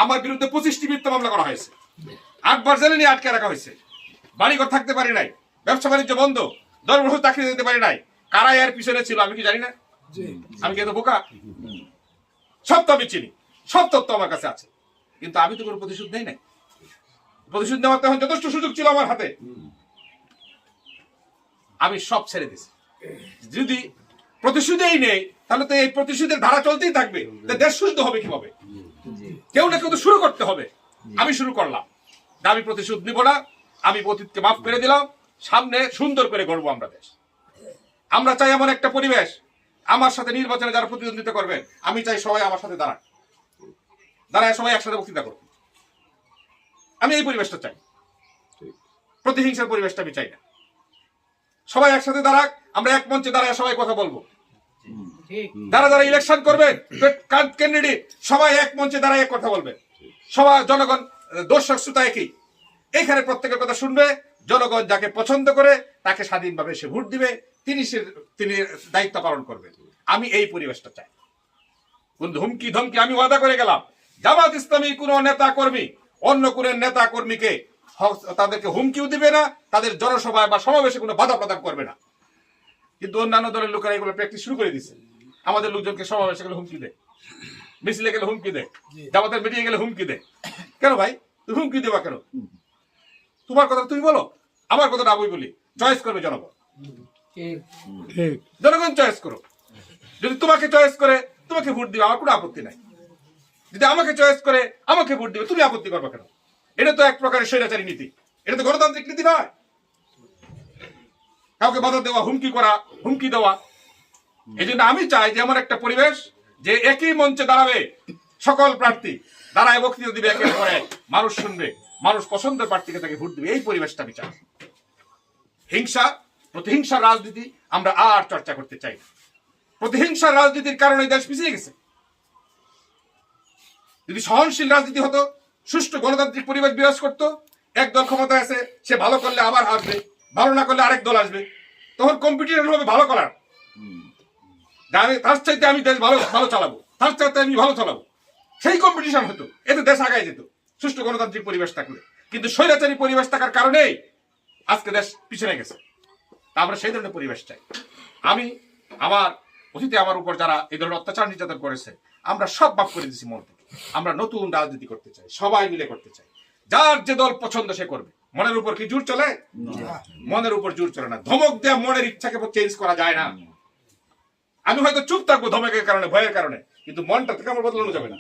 আমার বিরুদ্ধে 25টি মিথ্যা মামলা করা হয়েছে, 8 বার জেলে নিয়ে আটকে রাখা হয়েছে, বাড়িঘর থাকতে পারি নাই, ব্যবসা বাণিজ্য বন্ধ, দরমহল চাকরি দিতে পারি নাই। কারা এর পিছনে ছিল আমি কি জানি না? আমি কি এত বোকা? সব তো আমি চিনি, সব তথ্য আমার কাছে আছে, কিন্তু আমি তো কোনো প্রতিশোধ নেই নাই। প্রতিশোধ নেওয়ার তখন যথেষ্ট সুযোগ ছিল আমার হাতে, আমি সব ছেড়ে দিছি। যদি প্রতিশোধেই নেই তাহলে তো এই প্রতিশোধের ধারা চলতেই থাকবে, দেশ সুস্থ হবে কিভাবে? কেউ না কেউ তো শুরু করতে হবে। আমি শুরু করলাম, আমি প্রতিশোধ নিব না, আমি অতীতকে মাফ করে দিলাম, সামনে সুন্দর করে গড়বো আমরা দেশ। আমরা চাই এমন একটা পরিবেশ, আমার সাথে নির্বাচনে যারা প্রতিদ্বন্দ্বিতা করবেন আমি চাই সবাই আমার সাথে দাঁড়ায় সবাই একসাথে বক্তৃতা করবে। আমি এই পরিবেশটা চাই, প্রতিহিংসার পরিবেশটা আমি চাই না। সবাই একসাথে দাঁড়াক, আমরা এক মঞ্চে দাঁড়ায় সবাই কথা বলবো। যারা যারা ইলেকশন করবে ক্যান্ডিডেট সবাই এক মঞ্চে দাঁড়ায় কথা বলবে। সবাই জনগণ দর্শক শ্রোতা একই, এখানে প্রত্যেকের কথা শুনবে। জনগণ যাকে পছন্দ করে তাকে স্বাধীনভাবে সে ভোট দিবে, তিনি দায়িত্ব পালন করবেন। আমি এই পরিবেশটা চাই। কোন হুমকি ধমকি, আমি ওয়াদা করে গেলাম জামাত ইসলামী কোন নেতা কর্মী অন্য কোন নেতা কর্মীকে তাদেরকে হুমকিও দিবে না, তাদের জনসভায় বা সমাবেশে কোনো বাধা প্রদান করবে না। কিন্তু অন্যান্য দলের লোকেরা এগুলো প্র্যাকটিস শুরু করে দিচ্ছে। আমাদের লোকজনকে সমাবেশে গেলে হুমকি দেয়, মিছিলে গেলে হুমকি দেয়, জামাতের মিটিংয়ে গেলে হুমকি দেয়। কেন ভাই তুমি হুমকি দেবা কেন? তোমার কথা তুমি বলো, আমার কথাটা আমি বলি। চয়েস করবে জনগণ, জনগণ চয়েস করো। যদি তোমাকে চয়েস করে তোমাকে ভোট দিবে, আমার কোনো আপত্তি নাই। যদি আমাকে চয়েস করে আমাকে ভোট দিবে, তুমি আপত্তি করবে কেন? এটা তো এক প্রকারের স্বৈরাচারী নীতি, এটা তো গণতান্ত্রিক নীতি নয়। কাউকে বাধা দেওয়া, হুমকি করা, হুমকি দেওয়া। এই জন্য আমি চাই যে এমন একটা পরিবেশ যে একই মঞ্চে দাঁড়াবে সকল প্রার্থী, দাঁড়ায় বক্তৃতা দিবে, একের পর এক মানুষ শুনবে, মানুষ পছন্দের প্রার্থীকে তাকে ভোট দিবে। এই পরিবেশটা আমি চাই। হিংসা, প্রতিহিংসার রাজনীতি আমরা আর চর্চা করতে চাই না। প্রতিহিংসার রাজনীতির কারণে দেশ পিছিয়ে গেছে। যদি সহনশীল রাজনীতি হতো, সুষ্ঠু গণতান্ত্রিক পরিবেশ বিরাজ করতো, এক দল ক্ষমতায় আছে, সে ভালো করলে আবার আসবে, ভালো না করলে আরেক দল আসবে, তখন কম্পিটিশন হবে ভালো করার। তার চাইতে আমি দেশ ভালো ভালো চালাবো, তার চাইতে আমি ভালো চালাবো, সেই কম্পিটিশন হতো, এতে দেশ আগায় যেত সুষ্ঠু গণতান্ত্রিক পরিবেশ থাকলে। কিন্তু স্বৈরাচারী পরিবেশ থাকার কারণেই আজকে দেশ পিছনে গেছে। তা আমরা সেই ধরনের পরিবেশ চাই। আমি আমার অতীতে আমার উপর যারা এই ধরনের অত্যাচার নির্যাতন করেছে আমরা সব মাফ করে দিচ্ছি মন থেকে। আমরা নতুন রাজনীতি করতে চাই, সবাই মিলে করতে চাই। যার যে দল পছন্দ সে করবে। মনের উপর কি জোর চলে? মনের উপর জোর চলে না। ধমক দেওয়া মনের ইচ্ছাকে চেঞ্জ করা যায় না। আমি হয়তো চুপ থাকবো ধমকের কারণে, ভয়ের কারণে, কিন্তু মনটা থেকে আমার বদলানো যাবে না।